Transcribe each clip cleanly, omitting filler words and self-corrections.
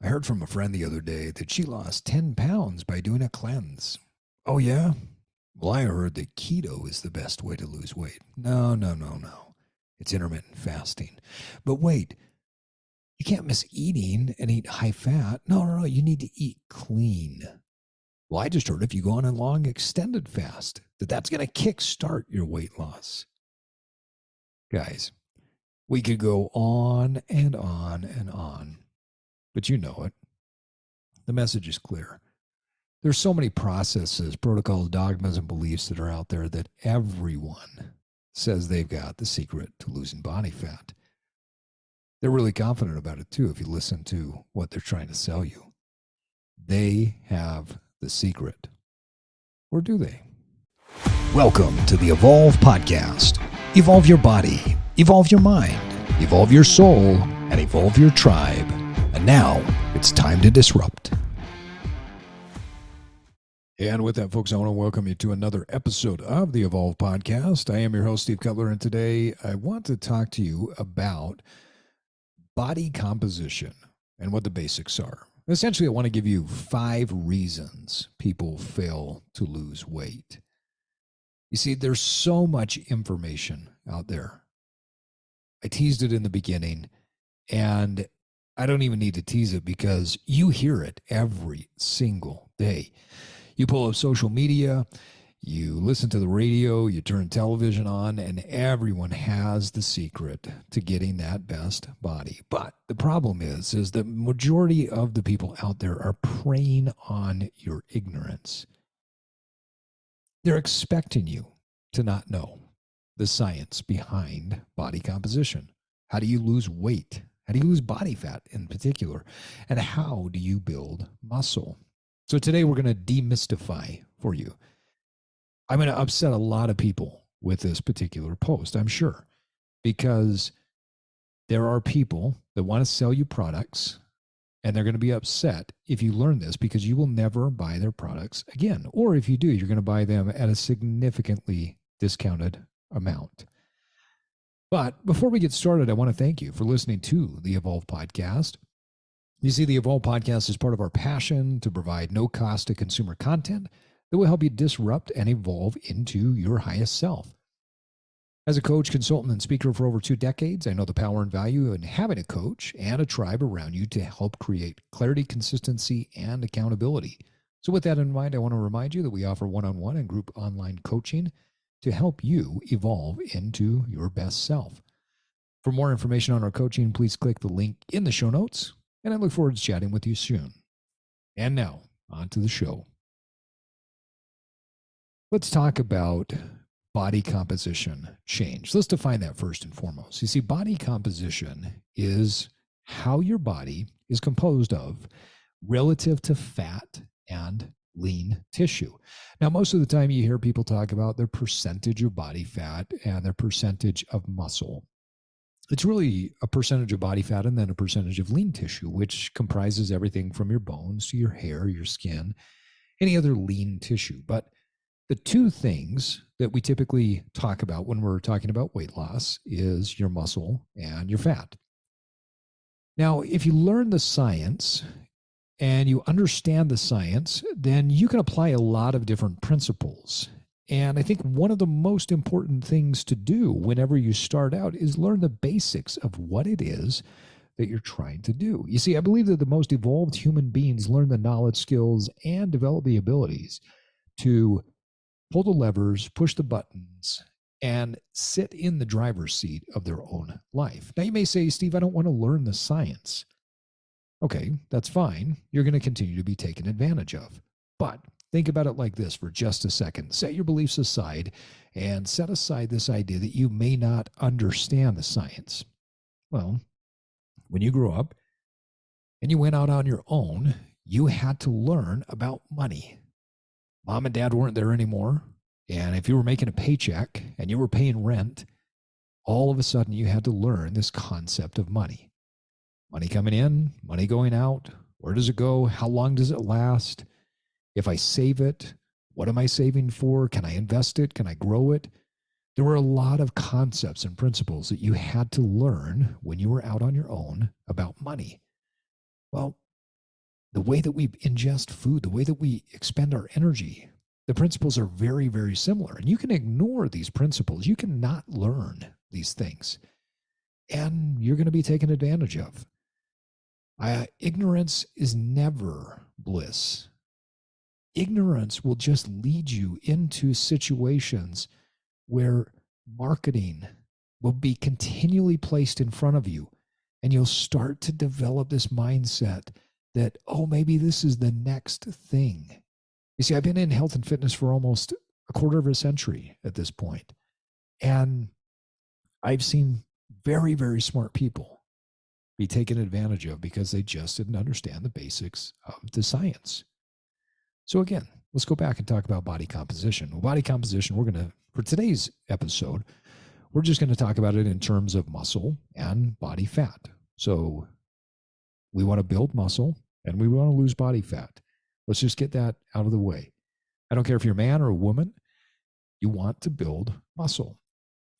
I heard from a friend the other day that she lost 10 pounds by doing a cleanse. Oh, yeah? Well, I heard that keto is the best way to lose weight. No, no, no, no. It's intermittent fasting. But wait, you can't miss eating and eat high fat. No, no, no. You need to eat clean. Well, I just heard if you go on a long extended fast, that's going to kickstart your weight loss. Guys, we could go on and on and on, but you know it. The message is clear. There's so many processes, protocols, dogmas, and beliefs that are out there that everyone says they've got the secret to losing body fat. They're really confident about it too if you listen to what they're trying to sell you. They have the secret. Or do they? Welcome to the Evolve Podcast. Evolve your body, evolve your mind, evolve your soul, and evolve your tribe. And now it's time to disrupt. And with that, folks, I want to welcome you to another episode of the Evolve Podcast. I am your host, Steve Cutler, and today I want to talk to you about body composition and what the basics are. Essentially, I want to give you 5 reasons people fail to lose weight. You see, there's so much information out there. I teased it in the beginning, and I don't even need to tease it because you hear it every single day. You pull up social media, you listen to the radio, you turn television on, and everyone has the secret to getting that best body. But the problem is the majority of the people out there are preying on your ignorance. They're expecting you to not know the science behind body composition. How do you lose weight? How do you lose body fat in particular? And how do you build muscle? So today we're going to demystify for you. I'm going to upset a lot of people with this particular post, I'm sure, because there are people that want to sell you products, and they're going to be upset if you learn this because you will never buy their products again. Or if you do, you're going to buy them at a significantly discounted amount. But before we get started, I want to thank you for listening to the Evolve Podcast. You see, the Evolve Podcast is part of our passion to provide no-cost to consumer content that will help you disrupt and evolve into your highest self. As a coach, consultant, and speaker for over 2 decades, I know the power and value in having a coach and a tribe around you to help create clarity, consistency, and accountability. So with that in mind, I want to remind you that we offer one-on-one and group online coaching to help you evolve into your best self. For more information on our coaching, please click the link in the show notes, and I look forward to chatting with you soon. And now, on to the show. Let's talk about body composition change. Let's define that first and foremost. You see, body composition is how your body is composed of relative to fat and lean tissue. Now, most of the time you hear people talk about their percentage of body fat and their percentage of muscle. It's really a percentage of body fat and then a percentage of lean tissue, which comprises everything from your bones to your hair, your skin, any other lean tissue. But the 2 things that we typically talk about when we're talking about weight loss is your muscle and your fat. Now, if you learn the science and you understand the science, then you can apply a lot of different principles. And I think one of the most important things to do whenever you start out is learn the basics of what it is that you're trying to do. You see, I believe that the most evolved human beings learn the knowledge, skills, and develop the abilities to pull the levers, push the buttons, and sit in the driver's seat of their own life. Now, you may say, Steve, I don't want to learn the science. Okay, that's fine. You're going to continue to be taken advantage of. But think about it like this for just a second. Set your beliefs aside and set aside this idea that you may not understand the science. Well, when you grew up and you went out on your own, you had to learn about money. Mom and dad weren't there anymore. And if you were making a paycheck and you were paying rent, all of a sudden you had to learn this concept of money. Money coming in, money going out. Where does it go? How long does it last? If I save it, what am I saving for? Can I invest it? Can I grow it? There were a lot of concepts and principles that you had to learn when you were out on your own about money. Well, The way that we ingest food, the way that we expend our energy, the principles are very, very similar. And you can ignore these principles. You cannot learn these things, and you're going to be taken advantage of. Ignorance is never bliss. Ignorance will just lead you into situations where marketing will be continually placed in front of you, and you'll start to develop this mindset that, oh, maybe this is the next thing. You see, I've been in health and fitness for almost a quarter of a century at this point, and I've seen very, very smart people be taken advantage of because they just didn't understand the basics of the science. So again, let's go back and talk about body composition. Well, body composition, for today's episode, we're just going to talk about it in terms of muscle and body fat. So we want to build muscle and we want to lose body fat. Let's just get that out of the way. I don't care if you're a man or a woman, you want to build muscle.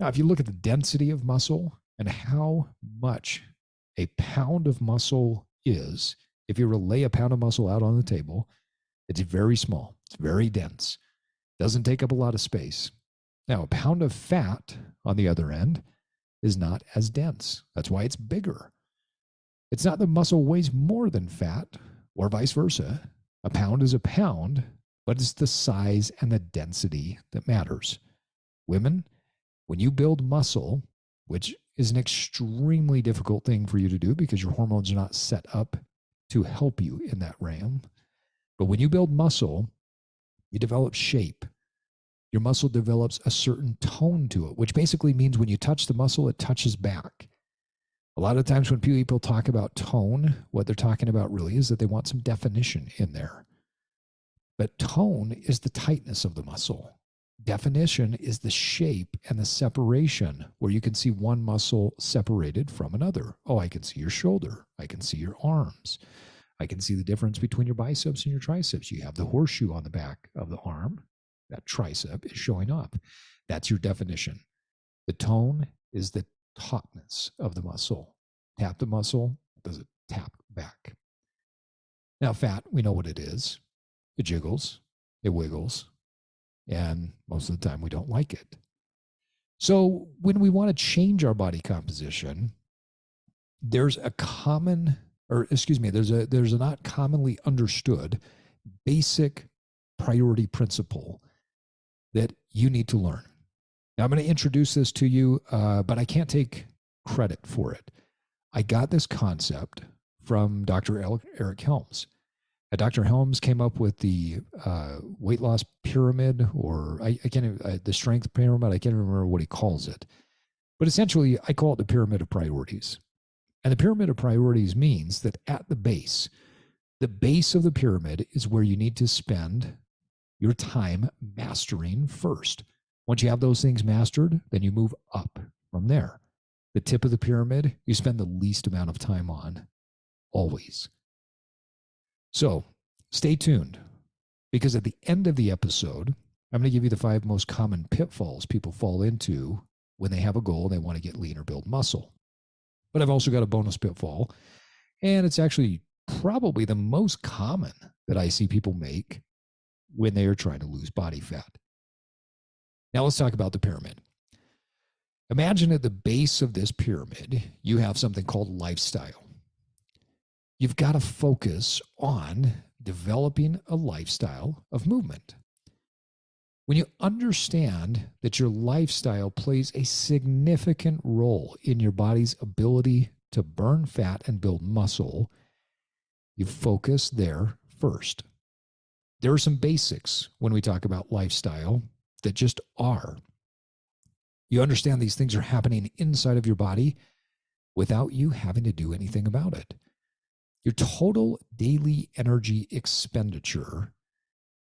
Now, if you look at the density of muscle and how much a pound of muscle is, if you were to lay a pound of muscle out on the table, it's very small. It's very dense. Doesn't take up a lot of space. Now, a pound of fat, on the other end, is not as dense. That's why it's bigger. It's not that muscle weighs more than fat, or vice versa. A pound is a pound, but it's the size and the density that matters. Women, when you build muscle, which is an extremely difficult thing for you to do because your hormones are not set up to help you in that realm. But when you build muscle, you develop shape. Your muscle develops a certain tone to it, which basically means when you touch the muscle, it touches back. A lot of times when people talk about tone, what they're talking about really is that they want some definition in there. But tone is the tightness of the muscle. Definition is the shape and the separation where you can see one muscle separated from another. Oh, I can see your shoulder. I can see your arms. I can see the difference between your biceps and your triceps. You have the horseshoe on the back of the arm. That tricep is showing up. That's your definition. The tone is the tautness of the muscle. Tap the muscle, does it tap back? Now, fat, we know what it is. It jiggles, it wiggles, and most of the time we don't like it. So when we want to change our body composition, there's a not commonly understood basic priority principle that you need to learn. Now, I'm going to introduce this to you, but I can't take credit for it. I got this concept from Dr. Eric Helms. Dr. Helms came up with the weight loss pyramid, or the strength pyramid. I can't remember what he calls it. But essentially, I call it the pyramid of priorities. And the pyramid of priorities means that at the base of the pyramid is where you need to spend your time mastering first. Once you have those things mastered, then you move up from there. The tip of the pyramid, you spend the least amount of time on, always. So stay tuned, because at the end of the episode, I'm going to give you the 5 most common pitfalls people fall into when they have a goal and they want to get lean or build muscle. But I've also got a bonus pitfall, and it's actually probably the most common that I see people make when they are trying to lose body fat. Now let's talk about the pyramid. Imagine at the base of this pyramid, you have something called lifestyle. You've got to focus on developing a lifestyle of movement. When you understand that your lifestyle plays a significant role in your body's ability to burn fat and build muscle, you focus there first. There are some basics when we talk about lifestyle that just are. You understand these things are happening inside of your body without you having to do anything about it. Your total daily energy expenditure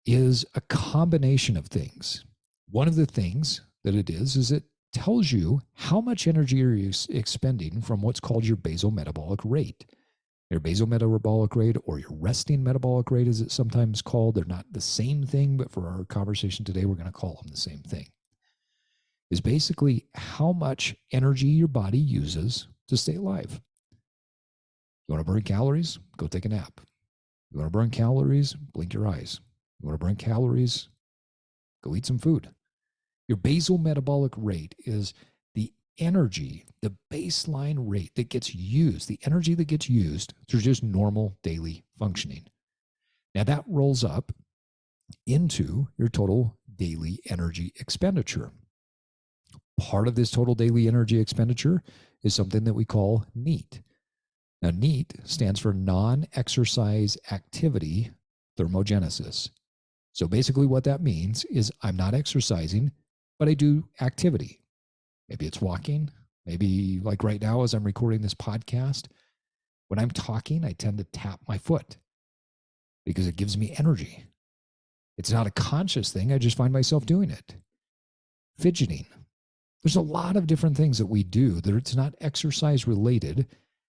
is a combination of things. One of the things that it is it tells you how much energy you're expending from what's called your basal metabolic rate. Your basal metabolic rate, or your resting metabolic rate as it's sometimes called, they're not the same thing, but for our conversation today, we're going to call them the same thing, is basically how much energy your body uses to stay alive. You want to burn calories? Go take a nap. You want to burn calories? Blink your eyes. You want to burn calories? Go eat some food. Your basal metabolic rate is the energy, the baseline rate that gets used, the energy that gets used through just normal daily functioning. Now that rolls up into your total daily energy expenditure. Part of this total daily energy expenditure is something that we call NEAT. Now, NEAT stands for non-exercise activity thermogenesis. So basically what that means is I'm not exercising, but I do activity. Maybe it's walking. Maybe like right now as I'm recording this podcast, when I'm talking, I tend to tap my foot because it gives me energy. It's not a conscious thing. I just find myself doing it. Fidgeting. There's a lot of different things that we do that it's not exercise related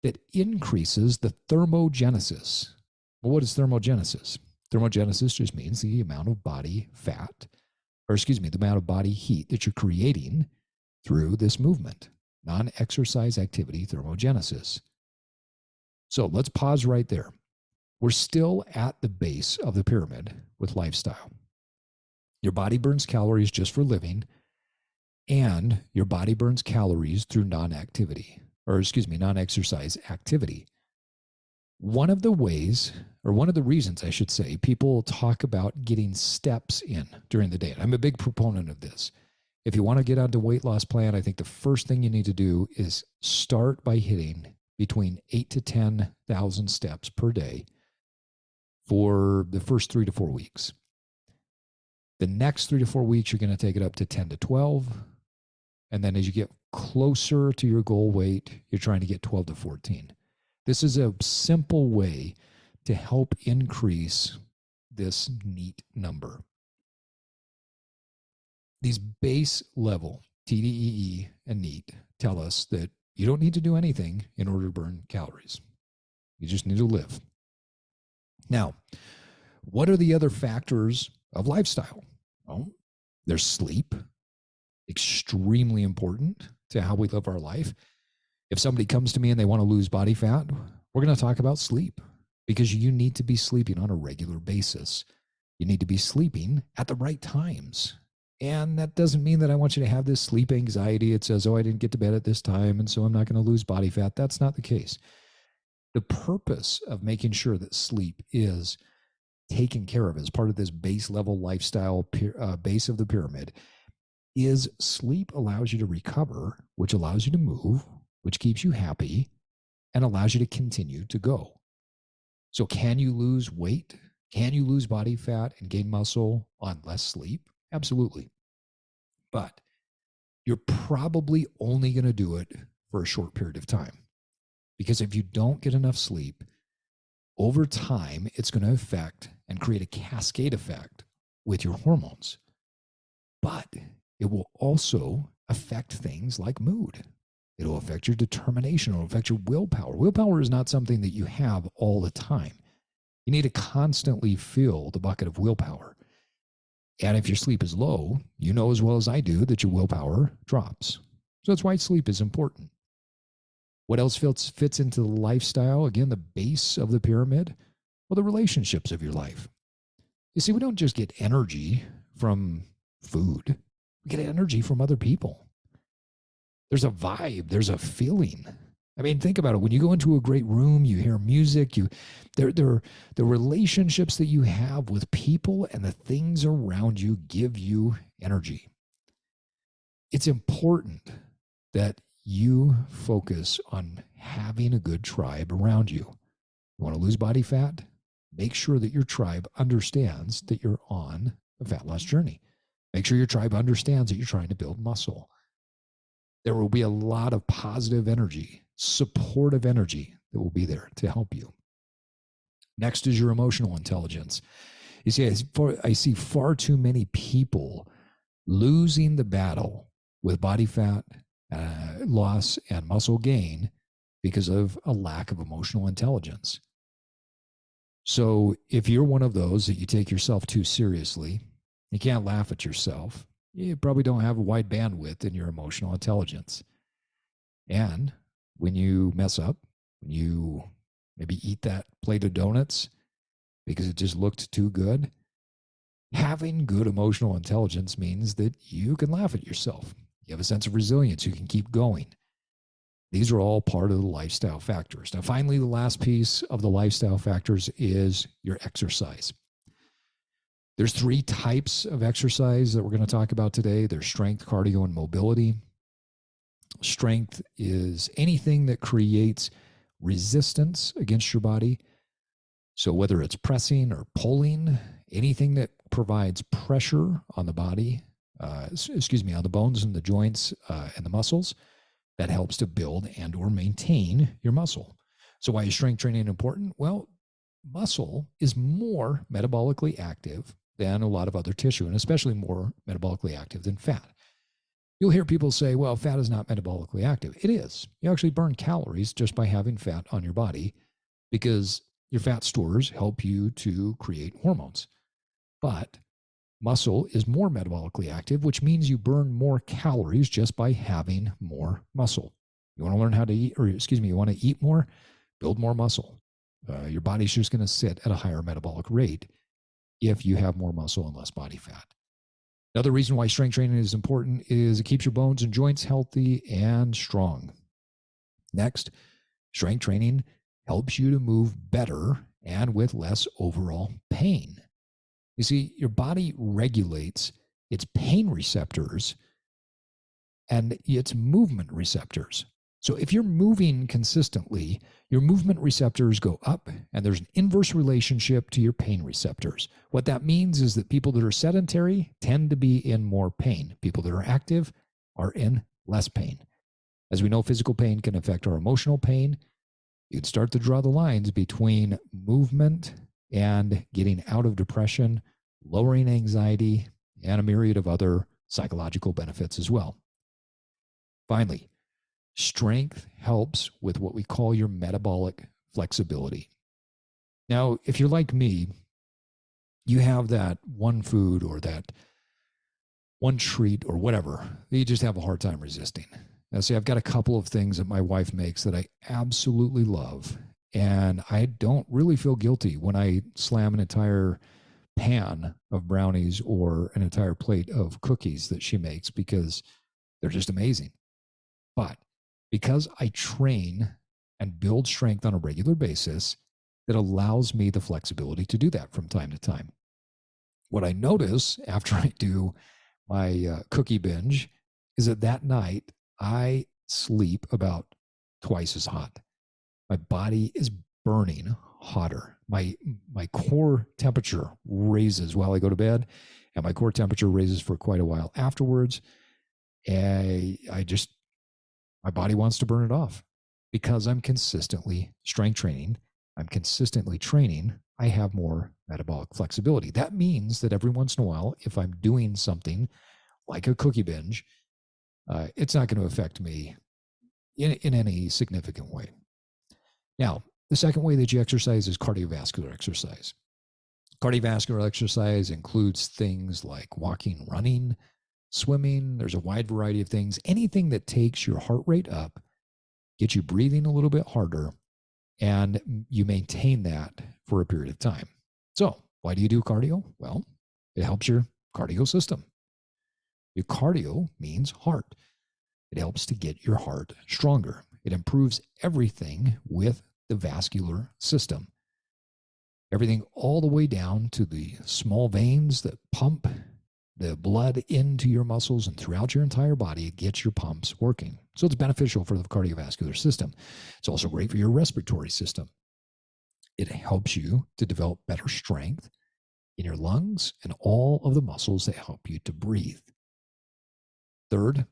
that increases the thermogenesis. Well, what is thermogenesis? Thermogenesis just means the amount of body fat, the amount of body heat that you're creating through this movement. Non-exercise activity thermogenesis. So let's pause right there. We're still at the base of the pyramid with lifestyle. Your body burns calories just for living, and your body burns calories through non-exercise activity. One of the reasons I should say, people talk about getting steps in during the day. And I'm a big proponent of this. If you want to get onto a weight loss plan, I think the first thing you need to do is start by hitting between 8,000 to 10,000 steps per day for the first 3 to 4 weeks. The next 3 to 4 weeks, you're going to take it up to 10 to 12. And then as you get closer to your goal weight, you're trying to get 12 to 14. This is a simple way to help increase this NEAT number. These base level TDEE and NEAT tell us that you don't need to do anything in order to burn calories. You just need to live. Now, what are the other factors of lifestyle? Well, there's sleep, extremely important to how we live our life. If somebody comes to me and they want to lose body fat, we're going to talk about sleep because you need to be sleeping on a regular basis. You need to be sleeping at the right times. And that doesn't mean that I want you to have this sleep anxiety. It says, oh, I didn't get to bed at this time, and so I'm not going to lose body fat. That's not the case. The purpose of making sure that sleep is taken care of as part of this base level lifestyle base of the pyramid is sleep allows you to recover, which allows you to move, which keeps you happy, and allows you to continue to go. So can you lose weight? Can you lose body fat and gain muscle on less sleep? Absolutely. But you're probably only going to do it for a short period of time. Because if you don't get enough sleep, over time, it's going to affect and create a cascade effect with your hormones. But it will also affect things like mood. It'll affect your determination. It'll affect your willpower. Willpower is not something that you have all the time. You need to constantly fill the bucket of willpower. And if your sleep is low, you know as well as I do that your willpower drops. So that's why sleep is important. What else fits into the lifestyle? Again, the base of the pyramid. Well, the relationships of your life. You see, we don't just get energy from food. We get energy from other people. There's a vibe. There's a feeling. I mean, think about it. When you go into a great room, you hear music, the relationships that you have with people and the things around you give you energy. It's important that you focus on having a good tribe around you. You want to lose body fat? Make sure that your tribe understands that you're on a fat loss journey. Make sure your tribe understands that you're trying to build muscle. There will be a lot of positive energy, supportive energy that will be there to help you. Next is your emotional intelligence. You see, I see far too many people losing the battle with body fat loss and muscle gain because of a lack of emotional intelligence. So if you're one of those that you take yourself too seriously, you can't laugh at yourself, you probably don't have a wide bandwidth in your emotional intelligence. And when you mess up, when you maybe eat that plate of donuts, because it just looked too good. Having good emotional intelligence means that you can laugh at yourself. You have a sense of resilience. You can keep going. These are all part of the lifestyle factors. Now, finally, the last piece of the lifestyle factors is your exercise. There's 3 types of exercise that we're going to talk about today. There's strength, cardio, and mobility. Strength is anything that creates resistance against your body. So whether it's pressing or pulling, anything that provides pressure on the body, on the bones and the joints and the muscles, that helps to build and or maintain your muscle. So why is strength training important? Well, muscle is more metabolically active than a lot of other tissue, and especially more metabolically active than fat. You'll hear people say, well, fat is not metabolically active. It is. You actually burn calories just by having fat on your body because your fat stores help you to create hormones. But muscle is more metabolically active, which means you burn more calories just by having more muscle. You want to learn how to eat, you want to eat more, build more muscle. Your body's just going to sit at a higher metabolic rate if you have more muscle and less body fat. Another reason why strength training is important is it keeps your bones and joints healthy and strong. Next, strength training helps you to move better and with less overall pain. You see, your body regulates its pain receptors and its movement receptors. So if you're moving consistently, your movement receptors go up, and there's an inverse relationship to your pain receptors. What that means is that people that are sedentary tend to be in more pain. People that are active are in less pain. As we know, physical pain can affect our emotional pain. You can start to draw the lines between movement and getting out of depression, lowering anxiety, and a myriad of other psychological benefits as well. Finally, strength helps with what we call your metabolic flexibility. Now, if you're like me, you have that one food or that one treat or whatever that you just have a hard time resisting. Now, see, I've got a couple of things that my wife makes that I absolutely love, and I don't really feel guilty when I slam an entire pan of brownies or an entire plate of cookies that she makes because they're just amazing. But because I train and build strength on a regular basis, that allows me the flexibility to do that from time to time. What I notice after I do my cookie binge is that night I sleep about twice as hot. My body is burning hotter. My core temperature raises while I go to bed, and my core temperature raises for quite a while afterwards. And my body wants to burn it off because I'm consistently strength training. I'm consistently training. I have more metabolic flexibility. That means that every once in a while, if I'm doing something like a cookie binge, it's not going to affect me in any significant way. Now, the second way that you exercise is cardiovascular exercise. Cardiovascular exercise includes things like walking, running, swimming. There's a wide variety of things. Anything that takes your heart rate up, gets you breathing a little bit harder, and you maintain that for a period of time. So why do you do cardio? Well, it helps your cardio system. Your cardio means heart. It helps to get your heart stronger. It improves everything with the vascular system. Everything all the way down to the small veins that pump the blood into your muscles and throughout your entire body. It gets your pumps working. So it's beneficial for the cardiovascular system. It's also great for your respiratory system. It helps you to develop better strength in your lungs and all of the muscles that help you to breathe. Third,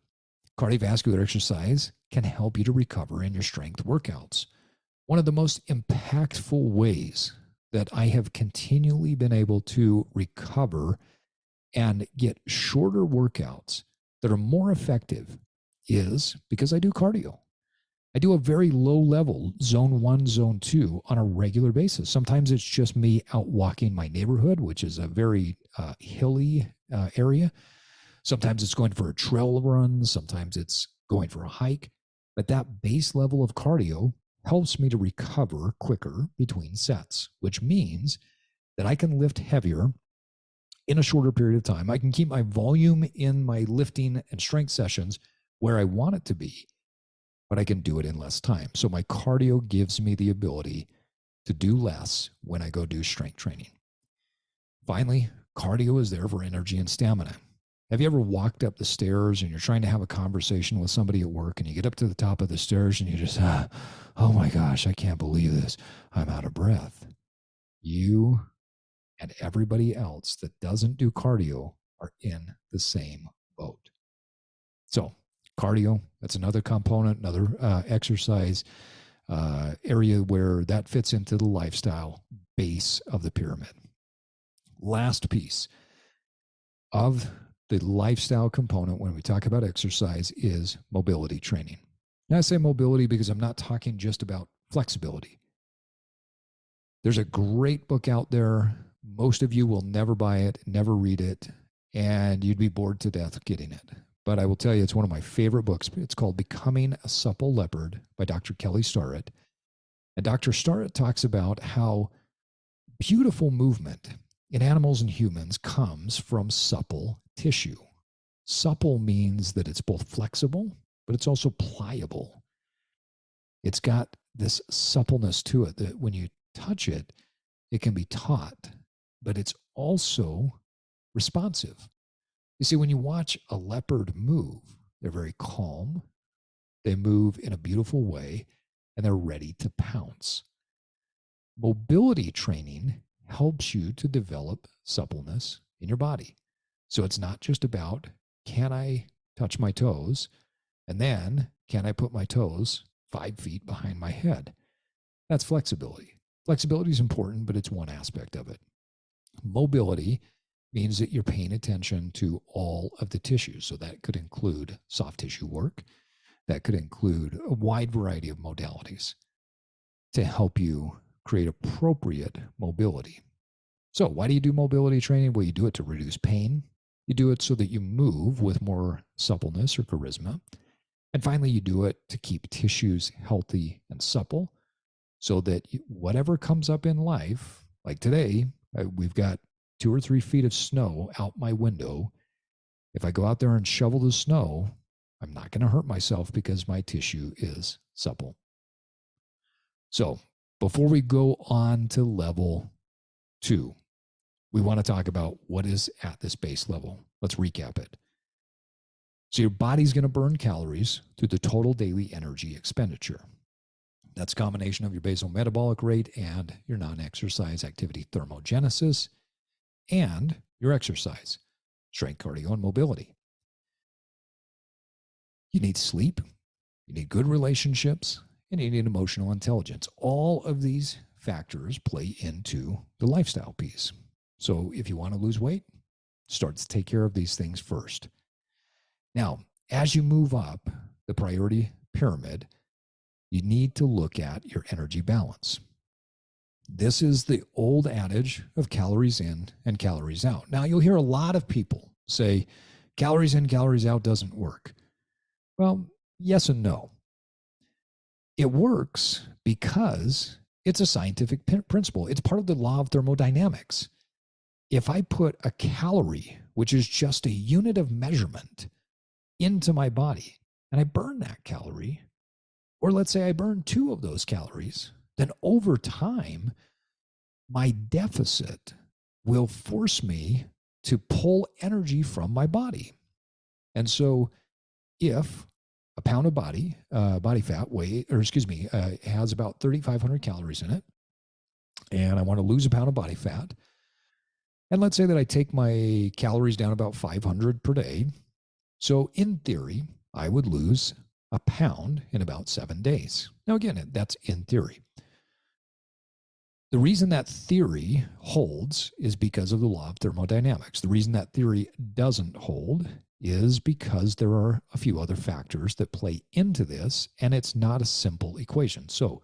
cardiovascular exercise can help you to recover in your strength workouts. One of the most impactful ways that I have continually been able to recover and get shorter workouts that are more effective is because I do cardio. I do a very low level, zone 1, zone 2 on a regular basis. Sometimes it's just me out walking my neighborhood, which is a very hilly area. Sometimes it's going for a trail run. Sometimes it's going for a hike. But that base level of cardio helps me to recover quicker between sets, which means that I can lift heavier in a shorter period of time. I can keep my volume in my lifting and strength sessions where I want it to be, but I can do it in less time. So my cardio gives me the ability to do less when I go do strength training. Finally, cardio is there for energy and stamina. Have you ever walked up the stairs and you're trying to have a conversation with somebody at work and you get up to the top of the stairs and you just, oh my gosh, I can't believe this. I'm out of breath. You and everybody else that doesn't do cardio are in the same boat. So cardio, that's another component, another exercise area where that fits into the lifestyle base of the pyramid. Last piece of the lifestyle component when we talk about exercise is mobility training. Now, I say mobility because I'm not talking just about flexibility. There's a great book out there. Most of you will never buy it, never read it, and you'd be bored to death getting it. But I will tell you, it's one of my favorite books. It's called Becoming a Supple Leopard by Dr. Kelly Starrett. And Dr. Starrett talks about how beautiful movement in animals and humans comes from supple tissue. Supple means that it's both flexible, but it's also pliable. It's got this suppleness to it that when you touch it, it can be taut, but it's also responsive. You see, when you watch a leopard move, they're very calm, they move in a beautiful way, and they're ready to pounce. Mobility training helps you to develop suppleness in your body. So it's not just about, can I touch my toes? And then, can I put my toes 5 feet behind my head? That's flexibility. Flexibility is important, but it's one aspect of it. Mobility means that you're paying attention to all of the tissues. So that could include soft tissue work. That could include a wide variety of modalities to help you create appropriate mobility. So why do you do mobility training? Well, you do it to reduce pain. You do it so that you move with more suppleness or charisma. And finally, you do it to keep tissues healthy and supple so that whatever comes up in life, like today, we've got 2 or 3 feet of snow out my window. If I go out there and shovel the snow, I'm not going to hurt myself because my tissue is supple. So before we go on to level 2, we want to talk about what is at this base level. Let's recap it. So your body's going to burn calories through the total daily energy expenditure. That's a combination of your basal metabolic rate and your non-exercise activity thermogenesis and your exercise, strength, cardio, and mobility. You need sleep, you need good relationships, and you need emotional intelligence. All of these factors play into the lifestyle piece. So if you want to lose weight, start to take care of these things first. Now, as you move up the priority pyramid, you need to look at your energy balance. This is the old adage of calories in and calories out. Now, you'll hear a lot of people say calories in, calories out doesn't work. Well, yes and no. It works because it's a scientific principle. It's part of the law of thermodynamics. If I put a calorie, which is just a unit of measurement, into my body and I burn that calorie, or let's say I burn 2 of those calories, then over time, my deficit will force me to pull energy from my body. And so if a pound of body fat has about 3,500 calories in it, and I want to lose a pound of body fat, and let's say that I take my calories down about 500 per day. So in theory, I would lose a pound in about 7 days. Now, again, that's in theory. The reason that theory holds is because of the law of thermodynamics. The reason that theory doesn't hold is because there are a few other factors that play into this, and it's not a simple equation. So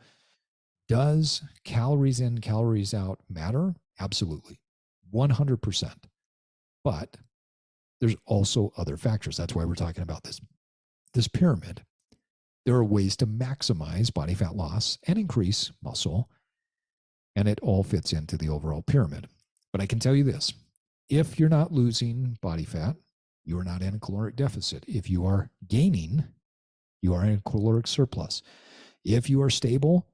does calories in, calories out matter? Absolutely, 100%. But there's also other factors. That's why we're talking about this pyramid. There are ways to maximize body fat loss and increase muscle, and it all fits into the overall pyramid. But I can tell you this, if you're not losing body fat, you are not in a caloric deficit. If you are gaining, you are in a caloric surplus. If you are stable,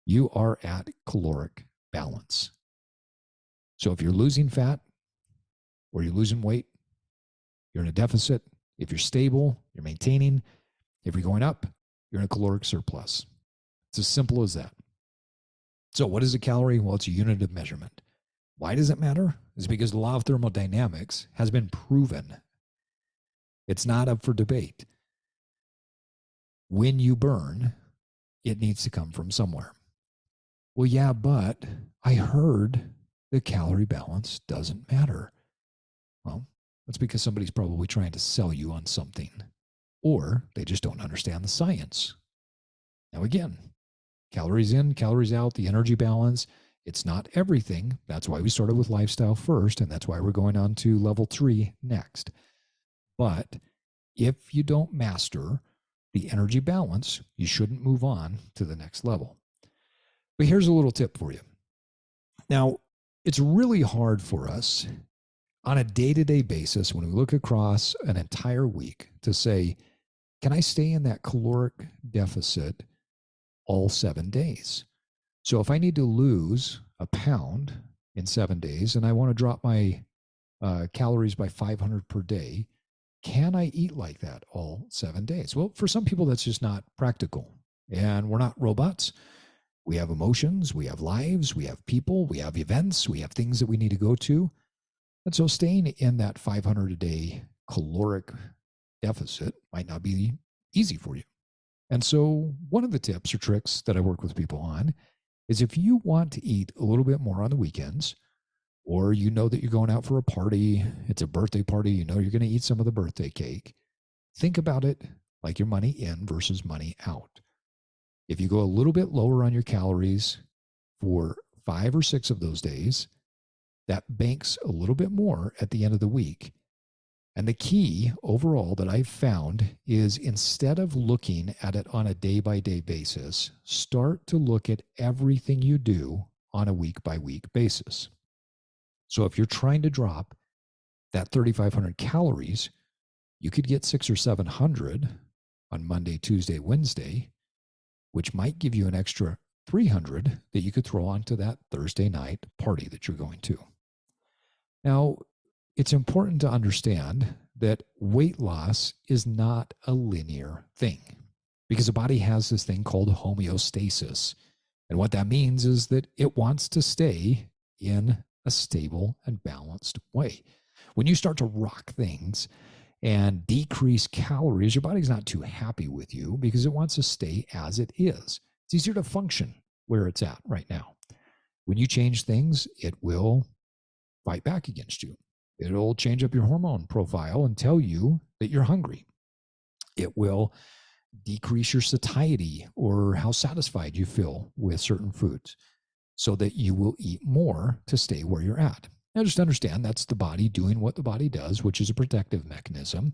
you are at caloric balance. So if you're losing fat or you're losing weight, you're in a deficit. If you're stable, you're maintaining. If you're going up, you're in a caloric surplus. It's as simple as that. So what is a calorie? Well, it's a unit of measurement. Why does it matter? It's because the law of thermodynamics has been proven. It's not up for debate. When you burn, it needs to come from somewhere. Well, yeah, but I heard the calorie balance doesn't matter. Well, that's because somebody's probably trying to sell you on something, or they just don't understand the science. Now, again, calories in, calories out, the energy balance, it's not everything. That's why we started with lifestyle first, and that's why we're going on to level 3 next. But if you don't master the energy balance, you shouldn't move on to the next level. But here's a little tip for you. Now, it's really hard for us on a day-to-day basis when we look across an entire week to say, can I stay in that caloric deficit all 7 days? So if I need to lose a pound in 7 days and I want to drop my calories by 500 per day, can I eat like that all 7 days? Well, for some people, that's just not practical. And we're not robots. We have emotions, we have lives, we have people, we have events, we have things that we need to go to. And so staying in that 500 a day caloric deficit might not be easy for you. And so one of the tips or tricks that I work with people on is if you want to eat a little bit more on the weekends, or you know that you're going out for a party, it's a birthday party, you know you're going to eat some of the birthday cake, think about it like your money in versus money out. If you go a little bit lower on your calories for 5 or 6 of those days, that banks a little bit more at the end of the week. And the key overall that I've found is instead of looking at it on a day-by-day basis, start to look at everything you do on a week-by-week basis. So if you're trying to drop that 3,500 calories, you could get 600 or 700 on Monday, Tuesday, Wednesday, which might give you an extra 300 that you could throw onto that Thursday night party that you're going to. Now, it's important to understand that weight loss is not a linear thing because the body has this thing called homeostasis. And what that means is that it wants to stay in a stable and balanced way. When you start to rock things and decrease calories, your body's not too happy with you because it wants to stay as it is. It's easier to function where it's at right now. When you change things, it will fight back against you. It'll change up your hormone profile and tell you that you're hungry. It will decrease your satiety or how satisfied you feel with certain foods so that you will eat more to stay where you're at. Now, just understand that's the body doing what the body does, which is a protective mechanism.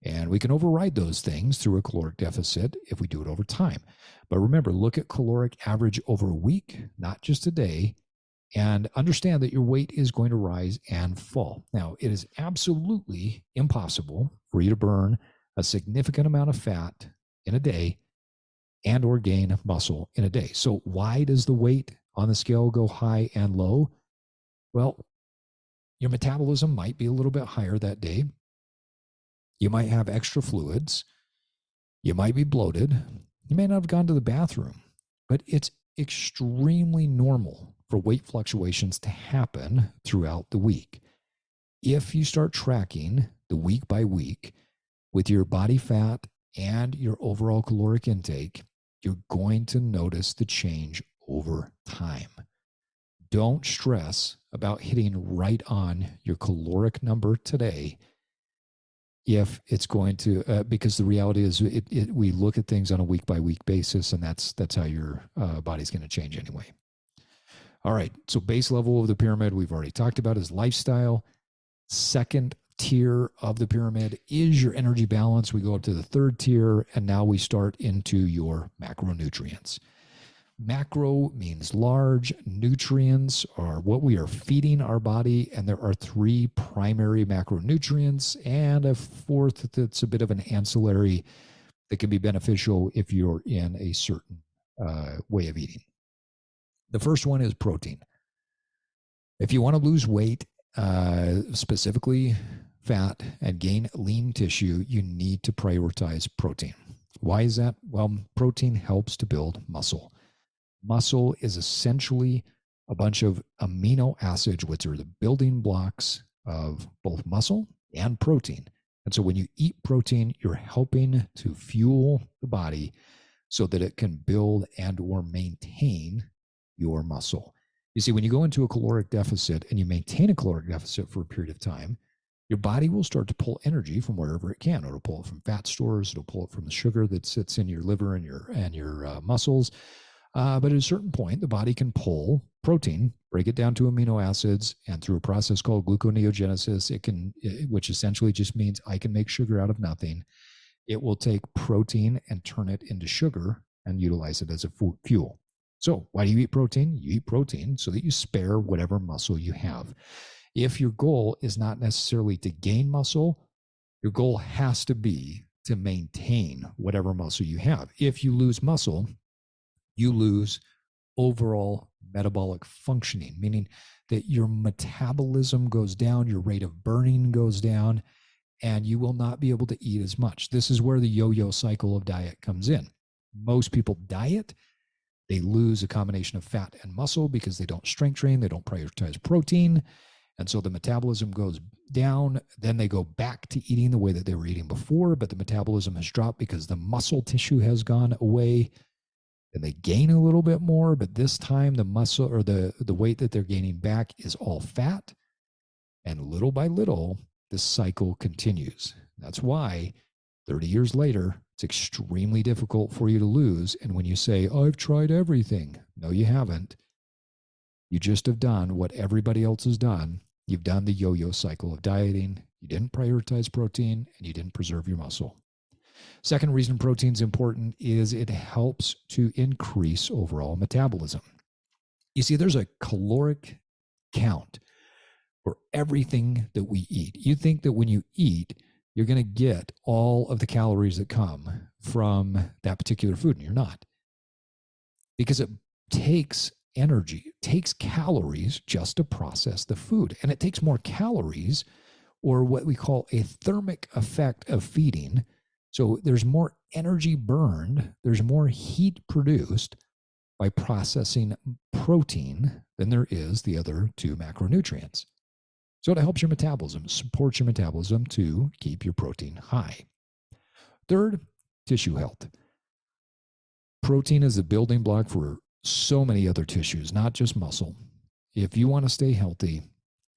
And we can override those things through a caloric deficit if we do it over time. But remember, look at caloric average over a week, not just a day, and understand that your weight is going to rise and fall. Now, it is absolutely impossible for you to burn a significant amount of fat in a day and or gain muscle in a day. So why does the weight on the scale go high and low? Well, your metabolism might be a little bit higher that day. You might have extra fluids. You might be bloated. You may not have gone to the bathroom, but it's extremely normal for weight fluctuations to happen throughout the week. If you start tracking the week by week with your body fat and your overall caloric intake, you're going to notice the change over time. Don't stress about hitting right on your caloric number today if it's going to, because the reality is we look at things on a week by week basis, and that's how your body's going to change anyway. All right, so base level of the pyramid we've already talked about is lifestyle. Second tier of the pyramid is your energy balance. We go up to the third tier, and now we start into your macronutrients. Macro means large. Nutrients are what we are feeding our body, and there are three primary macronutrients and a fourth that's a bit of an ancillary that can be beneficial if you're in a certain way of eating. The first one is protein. If you want to lose weight, specifically fat, and gain lean tissue, you need to prioritize protein. Why is that? Well, protein helps to build muscle. Muscle is essentially a bunch of amino acids, which are the building blocks of both muscle and protein. And so when you eat protein, you're helping to fuel the body so that it can build and or maintain your muscle. You see, when you go into a caloric deficit and you maintain a caloric deficit for a period of time, your body will start to pull energy from wherever it can. It'll pull it from fat stores. It'll pull it from the sugar that sits in your liver and your muscles. But at a certain point, the body can pull protein, break it down to amino acids, and through a process called gluconeogenesis, which essentially just means I can make sugar out of nothing. It will take protein and turn it into sugar and utilize it as a fuel. So why do you eat protein? You eat protein so that you spare whatever muscle you have. If your goal is not necessarily to gain muscle, your goal has to be to maintain whatever muscle you have. If you lose muscle, you lose overall metabolic functioning, meaning that your metabolism goes down, your rate of burning goes down, and you will not be able to eat as much. This is where the yo-yo cycle of diet comes in. Most people diet, they lose a combination of fat and muscle because they don't strength train, they don't prioritize protein, and so the metabolism goes down. Then they go back to eating the way that they were eating before, but the metabolism has dropped because the muscle tissue has gone away. And they gain a little bit more, but this time the muscle or the weight that they're gaining back is all fat. And little by little, this cycle continues. That's why 30 years later, it's extremely difficult for you to lose. And when you say, oh, I've tried everything, no, you haven't. You just have done what everybody else has done. You've done the yo-yo cycle of dieting. You didn't prioritize protein and you didn't preserve your muscle. Second reason protein is important is it helps to increase overall metabolism. You see, there's a caloric count for everything that we eat. You think that when you eat, you're going to get all of the calories that come from that particular food, and you're not. Because it takes energy, it takes calories just to process the food. And it takes more calories, or what we call a thermic effect of feeding. So there's more energy burned, there's more heat produced by processing protein than there is the other two macronutrients. So it helps your metabolism, supports your metabolism to keep your protein high. Third, tissue health. Protein is the building block for so many other tissues, not just muscle. If you want to stay healthy,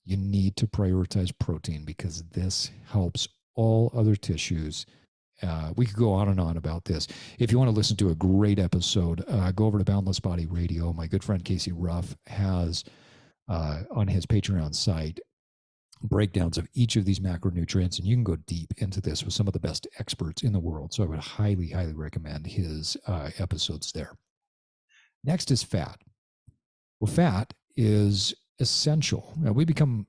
you need to prioritize protein because this helps all other tissues. We could go on and on about this. If you want to listen to a great episode, go over to Boundless Body Radio. My good friend Casey Ruff has on his Patreon site breakdowns of each of these macronutrients, and you can go deep into this with some of the best experts in the world. So I would highly, highly recommend his episodes there. Next is fat. Well, fat is essential. Now, we become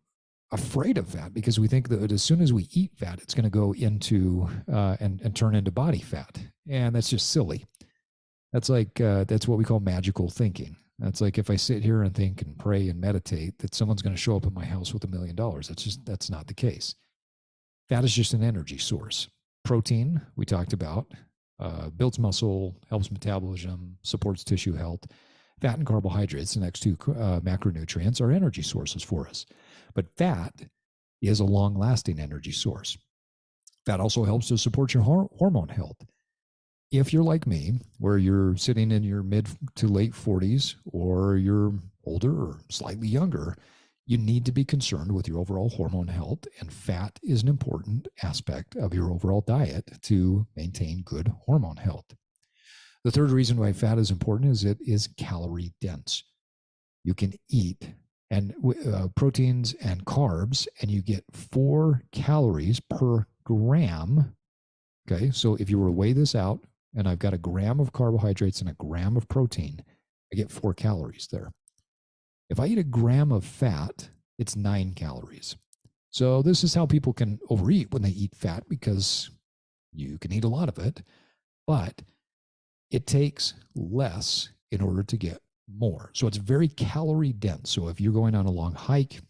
afraid of fat because we think that as soon as we eat fat, it's going to go into and turn into body fat. And that's just silly. That's like, that's what we call magical thinking. That's like if I sit here and think and pray and meditate that someone's going to show up at my house with $1 million. That's not the case. Fat is just an energy source. Protein, we talked about, builds muscle, helps metabolism, supports tissue health. Fat and carbohydrates, the next two macronutrients, are energy sources for us. But fat is a long-lasting energy source. Fat also helps to support your hormone health. If you're like me, where you're sitting in your mid to late 40s, or you're older or slightly younger, you need to be concerned with your overall hormone health, and fat is an important aspect of your overall diet to maintain good hormone health. The third reason why fat is important is it is calorie dense. You can eat and proteins and carbs, and you get 4 calories per gram. Okay, so if you were to weigh this out, and I've got a gram of carbohydrates and a gram of protein, I get 4 calories there. If I eat a gram of fat, it's 9 calories. So this is how people can overeat when they eat fat, because you can eat a lot of it, but it takes less in order to get more. So it's very calorie dense. So if you're going on a long hike,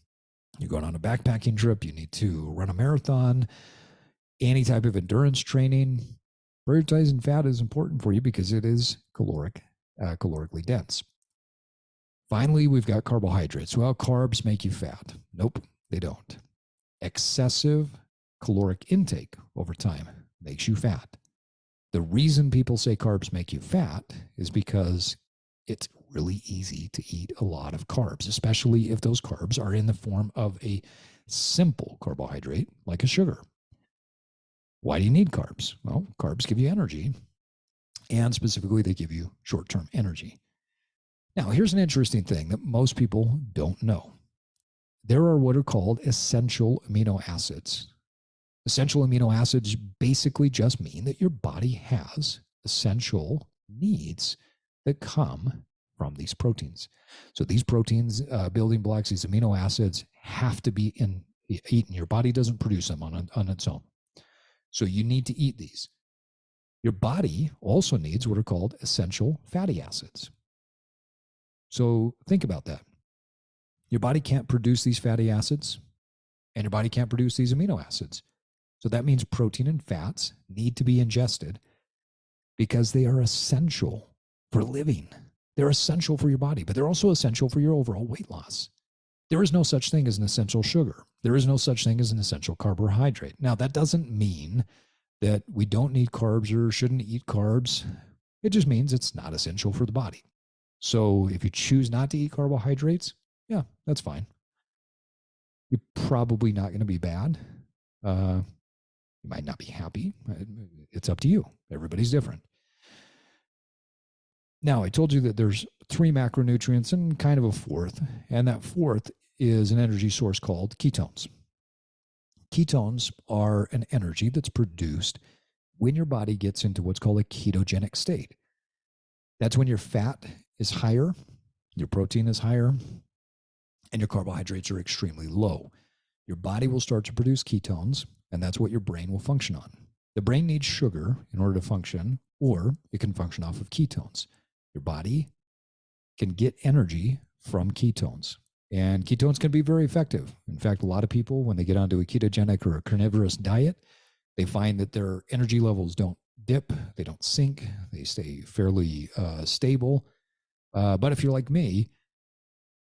you're going on a backpacking trip, you need to run a marathon, any type of endurance training, prioritizing fat is important for you because it is calorically dense. Finally, we've got carbohydrates. Well, carbs make you fat. Nope, they don't. Excessive caloric intake over time makes you fat. The reason people say carbs make you fat is because it's really easy to eat a lot of carbs, especially if those carbs are in the form of a simple carbohydrate like a sugar. Why do you need carbs? Well, carbs give you energy, and specifically, they give you short-term energy. Now, here's an interesting thing that most people don't know. There are what are called essential amino acids. Essential amino acids basically just mean that your body has essential needs that come from these proteins. So these proteins, building blocks, these amino acids have to be eaten. Your body doesn't produce them on its own. So you need to eat these. Your body also needs what are called essential fatty acids. So think about that. Your body can't produce these fatty acids, and your body can't produce these amino acids. So that means protein and fats need to be ingested because they are essential for living. They're essential for your body, but they're also essential for your overall weight loss. There is no such thing as an essential sugar. There is no such thing as an essential carbohydrate. Now, that doesn't mean that we don't need carbs or shouldn't eat carbs. It just means it's not essential for the body. So if you choose not to eat carbohydrates, yeah, that's fine. You're probably not going to be bad. You might not be happy. It's up to you. Everybody's different. Now, I told you that there's 3 macronutrients and kind of a fourth, and that fourth is an energy source called ketones. Ketones are an energy that's produced when your body gets into what's called a ketogenic state. That's when your fat is higher, your protein is higher, and your carbohydrates are extremely low. Your body will start to produce ketones, and that's what your brain will function on. The brain needs sugar in order to function, or it can function off of ketones. Your body can get energy from ketones, and ketones can be very effective. In fact, a lot of people, when they get onto a ketogenic or a carnivorous diet, they find that their energy levels don't dip, they don't sink, they stay fairly stable. But if you're like me,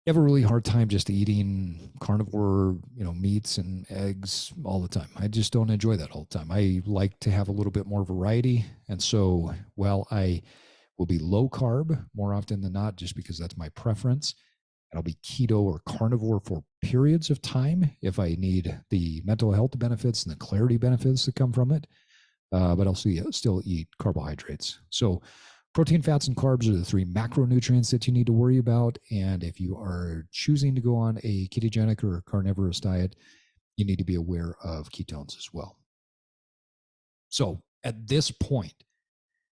you have a really hard time just eating carnivore, meats and eggs all the time. I just don't enjoy that all the time. I like to have a little bit more variety. And so, while I will be low carb more often than not, just because that's my preference, and I'll be keto or carnivore for periods of time if I need the mental health benefits and the clarity benefits that come from it. But I'll still eat carbohydrates. So protein, fats, and carbs are the 3 macronutrients that you need to worry about. And if you are choosing to go on a ketogenic or a carnivorous diet, you need to be aware of ketones as well. So at this point,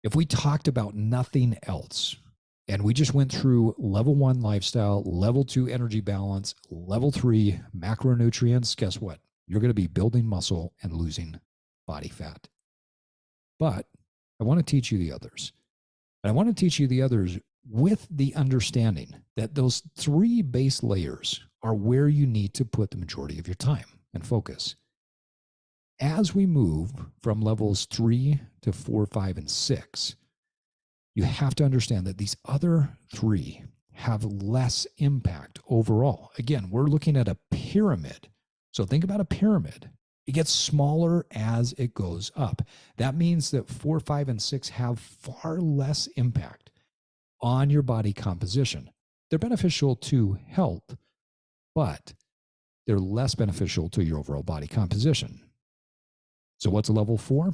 if we talked about nothing else, and we just went through level 1 lifestyle, level 2 energy balance, level 3 macronutrients, guess what? You're going to be building muscle and losing body fat. But I want to teach you the others. And I want to teach you the others with the understanding that those 3 base layers are where you need to put the majority of your time and focus. As we move from levels 3 to 4, 5, and 6, you have to understand that these other 3 have less impact overall. Again, we're looking at a pyramid. So think about a pyramid. It gets smaller as it goes up. That means that 4, 5, and 6 have far less impact on your body composition. They're beneficial to health, but they're less beneficial to your overall body composition. So what's a level 4?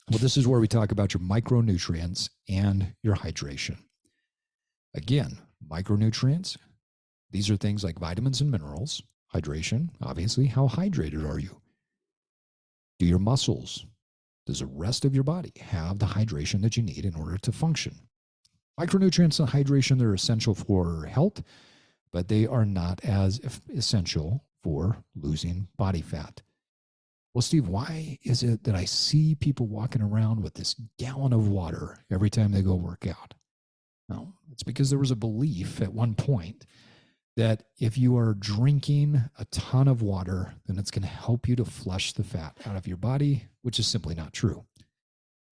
Well, this is where we talk about your micronutrients and your hydration. Again, micronutrients, these are things like vitamins and minerals. Hydration, obviously, how hydrated are you? Do your muscles, does the rest of your body have the hydration that you need in order to function? Micronutrients and hydration, they're essential for health, but they are not as essential for losing body fat. Well, Steve, why is it that I see people walking around with this gallon of water every time they go work out? No, it's because there was a belief at one point that if you are drinking a ton of water, then it's going to help you to flush the fat out of your body, which is simply not true.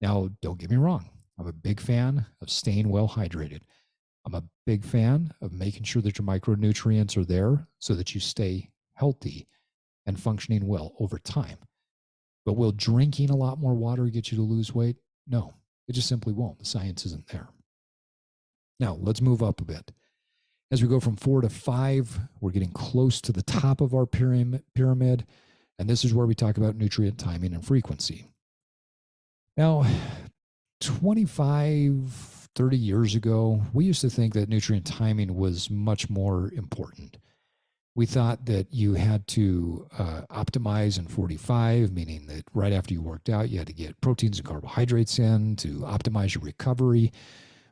Now, don't get me wrong. I'm a big fan of staying well hydrated. I'm a big fan of making sure that your micronutrients are there so that you stay healthy and functioning well over time. But will drinking a lot more water get you to lose weight? No, it just simply won't. The science isn't there. Now, let's move up a bit. As we go from 4 to 5, we're getting close to the top of our pyramid. And this is where we talk about nutrient timing and frequency. Now, 25, 30 years ago, we used to think that nutrient timing was much more important. We thought that you had to optimize in 45, meaning that right after you worked out, you had to get proteins and carbohydrates in to optimize your recovery.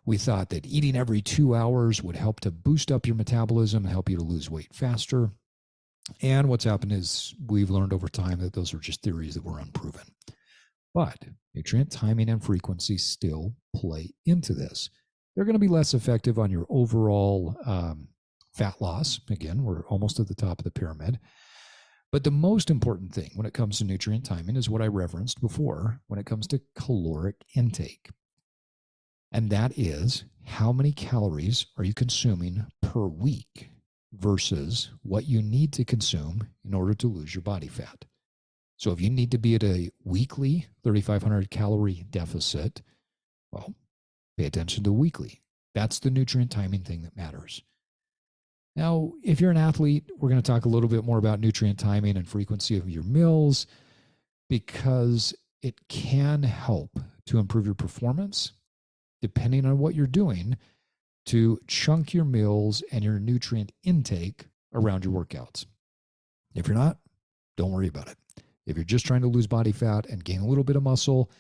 We thought that eating every 2 hours would help to boost up your metabolism and help you to lose weight faster. And what's happened is we've learned over time that those are just theories that were unproven. But nutrient timing and frequency still play into this. They're going to be less effective on your overall fat loss. Again, we're almost at the top of the pyramid. But the most important thing when it comes to nutrient timing is what I referenced before when it comes to caloric intake. And that is how many calories are you consuming per week versus what you need to consume in order to lose your body fat. So if you need to be at a weekly 3,500 calorie deficit, well, pay attention to weekly. That's the nutrient timing thing that matters. Now, if you're an athlete, we're going to talk a little bit more about nutrient timing and frequency of your meals because it can help to improve your performance depending on what you're doing to chunk your meals and your nutrient intake around your workouts. If you're not, don't worry about it. If you're just trying to lose body fat and gain a little bit of muscle,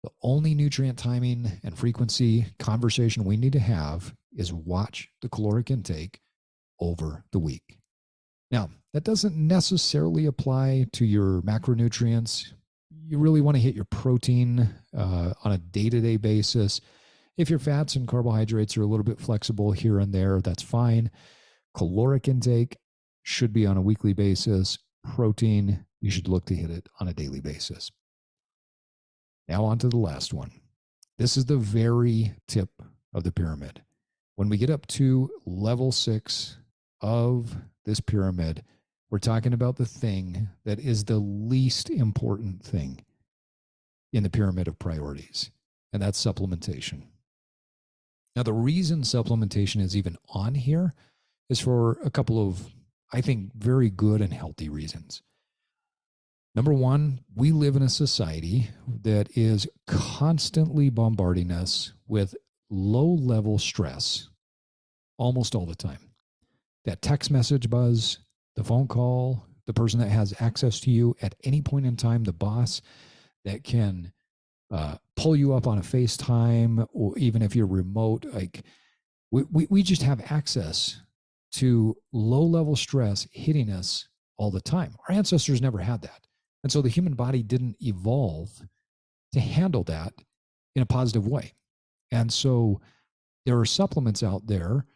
the only nutrient timing and frequency conversation we need to have is watch the caloric intake over the week. Now, that doesn't necessarily apply to your macronutrients. You really want to hit your protein on a day-to-day basis. If your fats and carbohydrates are a little bit flexible here and there, that's fine. Caloric intake should be on a weekly basis. Protein, you should look to hit it on a daily basis. Now on to the last one. This is the very tip of the pyramid. When we get up to level 6 of this pyramid, we're talking about the thing that is the least important thing in the pyramid of priorities, and that's supplementation. Now, the reason supplementation is even on here is for a couple of, I think, very good and healthy reasons. Number one, we live in a society that is constantly bombarding us with low-level stress almost all the time. That text message buzz, the phone call, the person that has access to you at any point in time, the boss that can pull you up on a FaceTime, or even if you're remote, like we just have access to low-level stress hitting us all the time. Our ancestors never had that. And so the human body didn't evolve to handle that in a positive way. And so there are supplements out there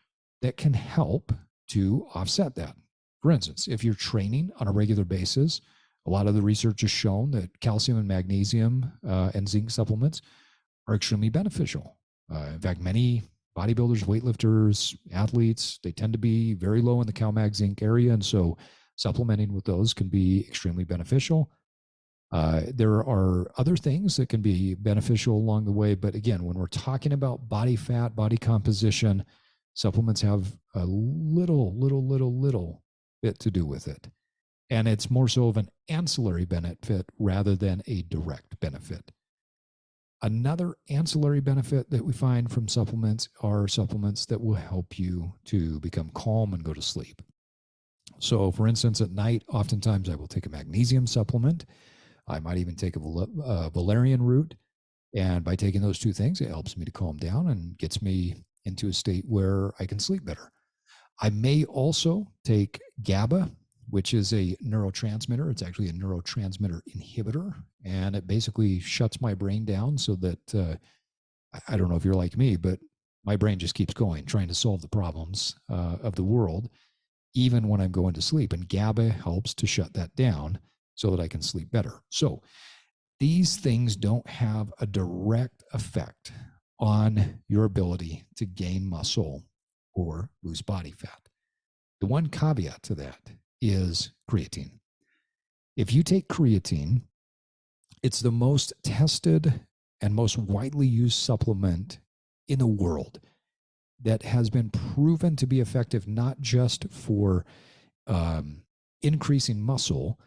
that can help to offset that. For instance, if you're training on a regular basis, a lot of the research has shown that calcium and magnesium and zinc supplements are extremely beneficial. In fact, many bodybuilders, weightlifters, athletes, they tend to be very low in the CalMag zinc area. And so supplementing with those can be extremely beneficial. There are other things that can be beneficial along the way. But again, when we're talking about body fat, body composition, supplements have a little bit to do with it. And it's more so of an ancillary benefit rather than a direct benefit. Another ancillary benefit that we find from supplements are supplements that will help you to become calm and go to sleep. So for instance, at night, oftentimes I will take a magnesium supplement. I might even take a valerian root. And by taking those two things, it helps me to calm down and gets me into a state where I can sleep better. I may also take GABA, which is a neurotransmitter. It's actually a neurotransmitter inhibitor, and it basically shuts my brain down so that I don't know if you're like me, but my brain just keeps going, trying to solve the problems of the world, even when I'm going to sleep. And GABA helps to shut that down so that I can sleep better. So these things don't have a direct effect on your ability to gain muscle or lose body fat. The one caveat to that is creatine. If you take creatine, it's the most tested and most widely used supplement in the world that has been proven to be effective not just for increasing muscle,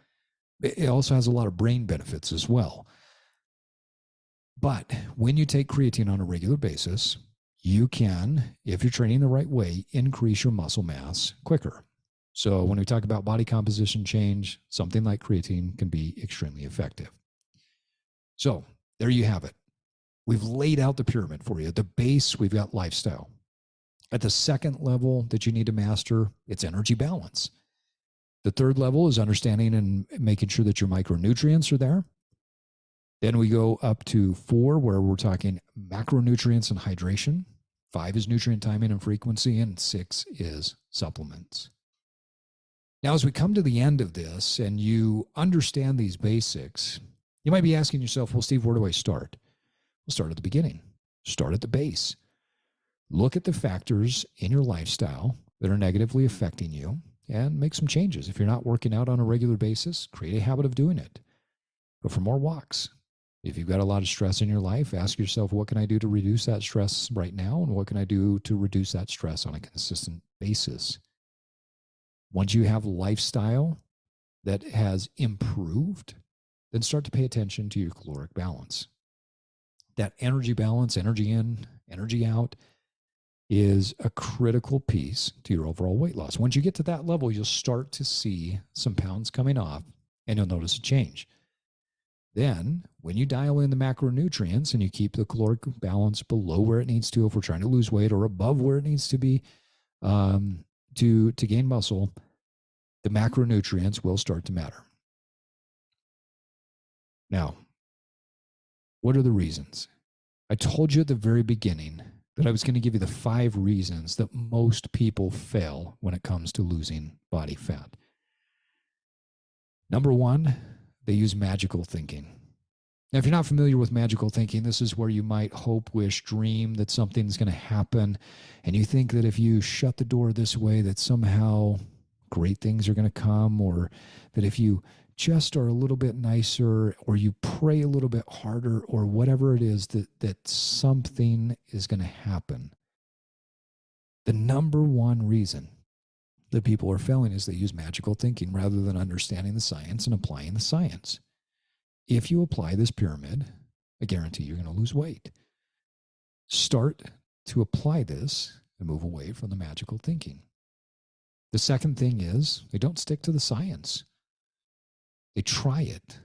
it also has a lot of brain benefits as well. But when you take creatine on a regular basis, you can, if you're training the right way, increase your muscle mass quicker. So when we talk about body composition change, something like creatine can be extremely effective. So there you have it. We've laid out the pyramid for you. At the base, we've got lifestyle. At the second level that you need to master, it's energy balance. The third level is understanding and making sure that your micronutrients are there. Then we go up to 4, where we're talking macronutrients and hydration. 5 is nutrient timing and frequency, and 6 is supplements. Now, as we come to the end of this and you understand these basics, you might be asking yourself, well, Steve, where do I start? We'll start at the beginning. Start at the base. Look at the factors in your lifestyle that are negatively affecting you and make some changes. If you're not working out on a regular basis, create a habit of doing it. Go for more walks. If you've got a lot of stress in your life, ask yourself, what can I do to reduce that stress right now? And what can I do to reduce that stress on a consistent basis? Once you have a lifestyle that has improved, then start to pay attention to your caloric balance. That energy balance, energy in, energy out, is a critical piece to your overall weight loss. Once you get to that level, you'll start to see some pounds coming off and you'll notice a change. Then, when you dial in the macronutrients and you keep the caloric balance below where it needs to, if we're trying to lose weight, or above where it needs to be to gain muscle, the macronutrients will start to matter. Now, what are the reasons? I told you at the very beginning that I was going to give you the 5 reasons that most people fail when it comes to losing body fat. Number 1, they use magical thinking. Now, if you're not familiar with magical thinking, this is where you might hope, wish, dream that something's going to happen, and you think that if you shut the door this way, that somehow great things are going to come, or that if you just are a little bit nicer, or you pray a little bit harder, or whatever it is, that something is going to happen. The number 1 reason that people are failing is they use magical thinking rather than understanding the science and applying the science. If you apply this pyramid, I guarantee you're going to lose weight. Start to apply this and move away from the magical thinking. The second thing is they don't stick to the science. They try it,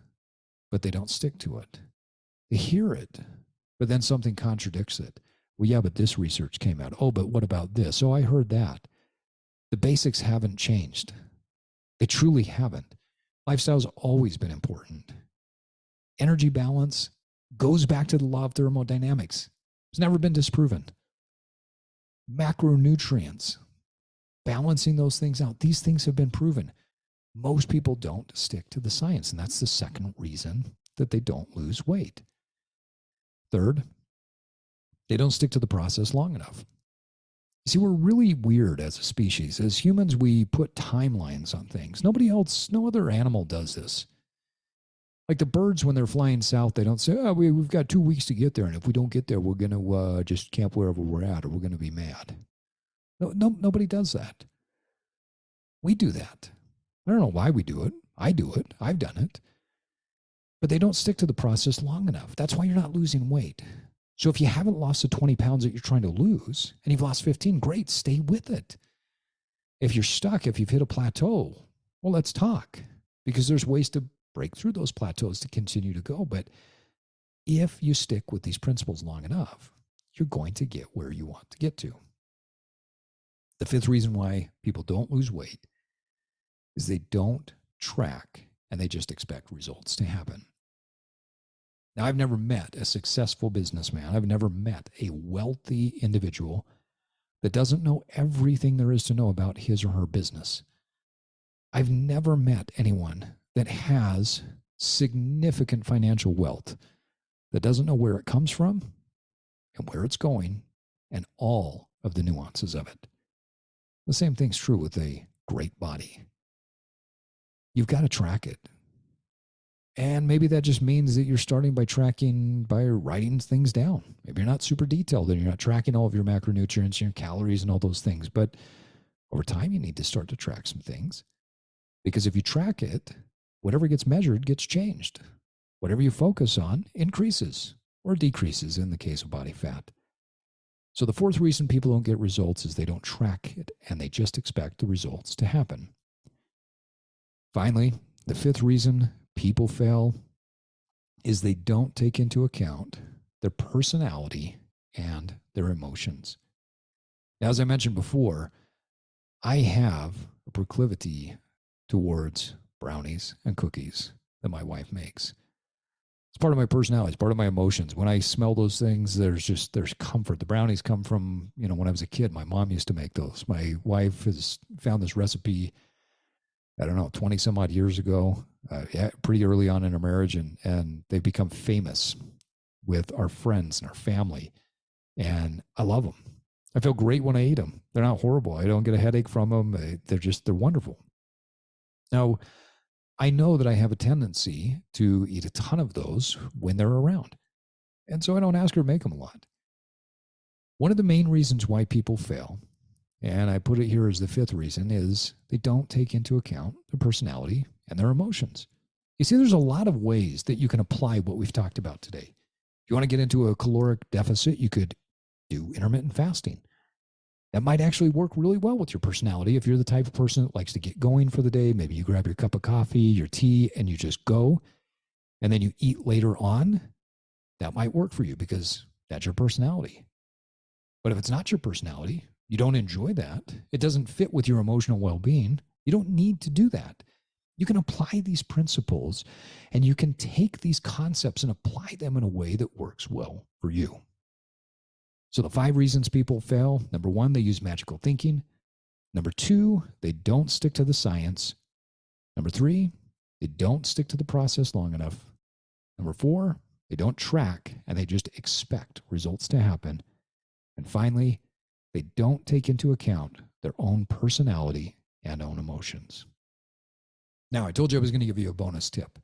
but they don't stick to it. They hear it, but then something contradicts it. Well, yeah, but this research came out. Oh, but what about this? Oh, I heard that. The basics haven't changed. They truly haven't. Lifestyle's always been important. Energy balance goes back to the law of thermodynamics. It's never been disproven. Macronutrients, balancing those things out. These things have been proven. Most people don't stick to the science, and that's the second reason that they don't lose weight. Third, they don't stick to the process long enough. See, we're really weird as a species. As humans, we put timelines on things. No other animal does this. Like the birds, when they're flying south, they don't say, oh, we've got 2 weeks to get there, and if we don't get there, we're going to just camp wherever we're at, or we're going to be mad. No, nobody does that. We do that. I don't know why we do it. I do it. I've done it. But they don't stick to the process long enough. That's why you're not losing weight. So if you haven't lost the 20 pounds that you're trying to lose, and you've lost 15, great, stay with it. If you're stuck, if you've hit a plateau, well, let's talk, because there's ways to break through those plateaus to continue to go. But If you stick with these principles long enough, you're going to get where you want to get to. The fifth reason why people don't lose weight is they don't track and they just expect results to happen. Now, I've never met a successful businessman. I've never met a wealthy individual that doesn't know everything there is to know about his or her business. I've never met anyone that has significant financial wealth that doesn't know where it comes from and where it's going and all of the nuances of it. The same thing's true with a great body. You've got to track it. And maybe that just means that you're starting by writing things down. Maybe you're not super detailed and you're not tracking all of your macronutrients, your calories, and all those things. But over time, you need to start to track some things. Because if you track it, whatever gets measured gets changed. Whatever you focus on increases or decreases in the case of body fat. So the fourth reason people don't get results is they don't track it and they just expect the results to happen. Finally, the fifth reason people fail is they don't take into account their personality and their emotions. Now, as I mentioned before, I have a proclivity towards brownies and cookies that my wife makes. It's part of my personality. It's part of my emotions. When I smell those things, there's comfort. The brownies come from, when I was a kid, my mom used to make those. My wife has found this recipe, 20 some odd years ago, pretty early on in our marriage. And they've become famous with our friends and our family. And I love them. I feel great when I eat them. They're not horrible. I don't get a headache from them. They're wonderful. Now, I know that I have a tendency to eat a ton of those when they're around. And so I don't ask her to make them a lot. One of the main reasons why people fail, and I put it here as the fifth reason, is they don't take into account their personality and their emotions. You see, there's a lot of ways that you can apply what we've talked about today. If you want to get into a caloric deficit, you could do intermittent fasting. That might actually work really well with your personality. If you're the type of person that likes to get going for the day, maybe you grab your cup of coffee, your tea, and you just go, and then you eat later on, that might work for you because that's your personality. But if it's not your personality, you don't enjoy that, it doesn't fit with your emotional well-being, you don't need to do that. You can apply these principles and you can take these concepts and apply them in a way that works well for you. So the 5 reasons people fail: number 1, they use magical thinking. Number 2, they don't stick to the science. Number 3, they don't stick to the process long enough. Number 4, they don't track and they just expect results to happen. And finally, they don't take into account their own personality and own emotions. Now, I told you I was going to give you a bonus tip.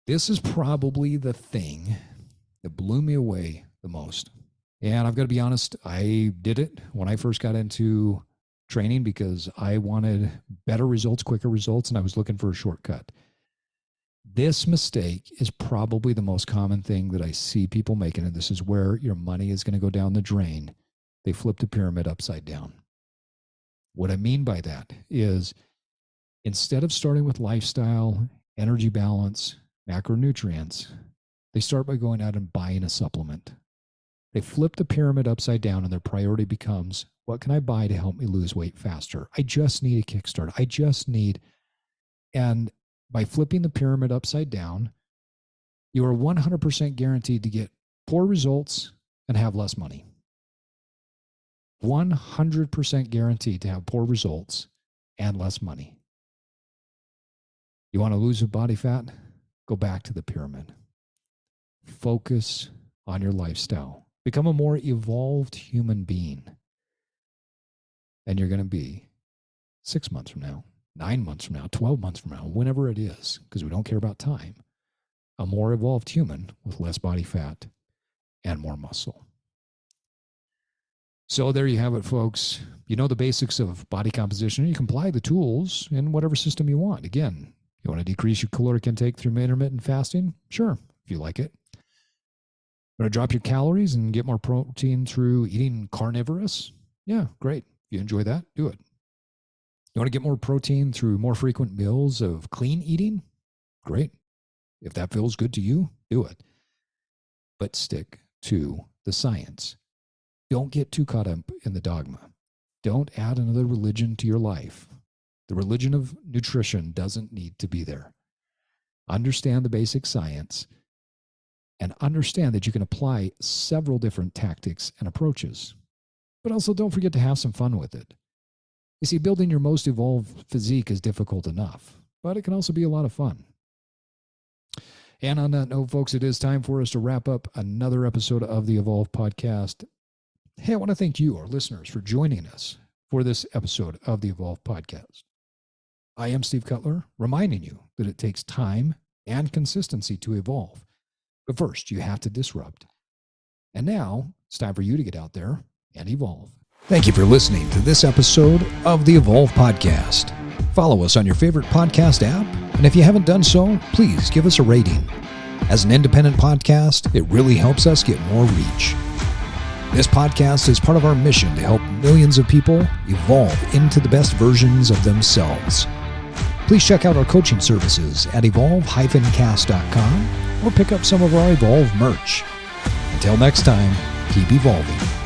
This is probably the thing that blew me away the most. And I've got to be honest, I did it when I first got into training because I wanted better results, quicker results, and I was looking for a shortcut. This mistake is probably the most common thing that I see people making, and this is where your money is going to go down the drain. They flip the pyramid upside down. What I mean by that is instead of starting with lifestyle, energy balance, macronutrients, they start by going out and buying a supplement. They flip the pyramid upside down and their priority becomes, what can I buy to help me lose weight faster? I just need a kickstart. And by flipping the pyramid upside down, you are 100% guaranteed to get poor results and have less money. 100% guaranteed to have poor results and less money. You want to lose body fat? Go back to the pyramid. Focus on your lifestyle. Become a more evolved human being. And you're going to be 6 months from now, 9 months from now, 12 months from now, whenever it is, because we don't care about time, a more evolved human with less body fat and more muscle. So there you have it, folks. You know the basics of body composition. You can apply the tools in whatever system you want. Again, you want to decrease your caloric intake through intermittent fasting? Sure, if you like it. Want to drop your calories and get more protein through eating carnivorous? Yeah, great. If you enjoy that, do it. You want to get more protein through more frequent meals of clean eating? Great. If that feels good to you, do it. but stick to the science. Don't get too caught up in the dogma. Don't add another religion to your life. The religion of nutrition doesn't need to be there. Understand the basic science and understand that you can apply several different tactics and approaches. But also don't forget to have some fun with it. You see, building your most evolved physique is difficult enough, but it can also be a lot of fun. And on that note, folks, it is time for us to wrap up another episode of the Evolve Podcast. Hey, I want to thank you, our listeners, for joining us for this episode of the Evolve Podcast. I am Steve Cutler, reminding you that it takes time and consistency to evolve. But first, you have to disrupt. And now, it's time for you to get out there and evolve. Thank you for listening to this episode of the Evolve Podcast. Follow us on your favorite podcast app, and if you haven't done so, please give us a rating. As an independent podcast, it really helps us get more reach. This podcast is part of our mission to help millions of people evolve into the best versions of themselves. Please check out our coaching services at evolve-cast.com or pick up some of our Evolve merch. Until next time, keep evolving.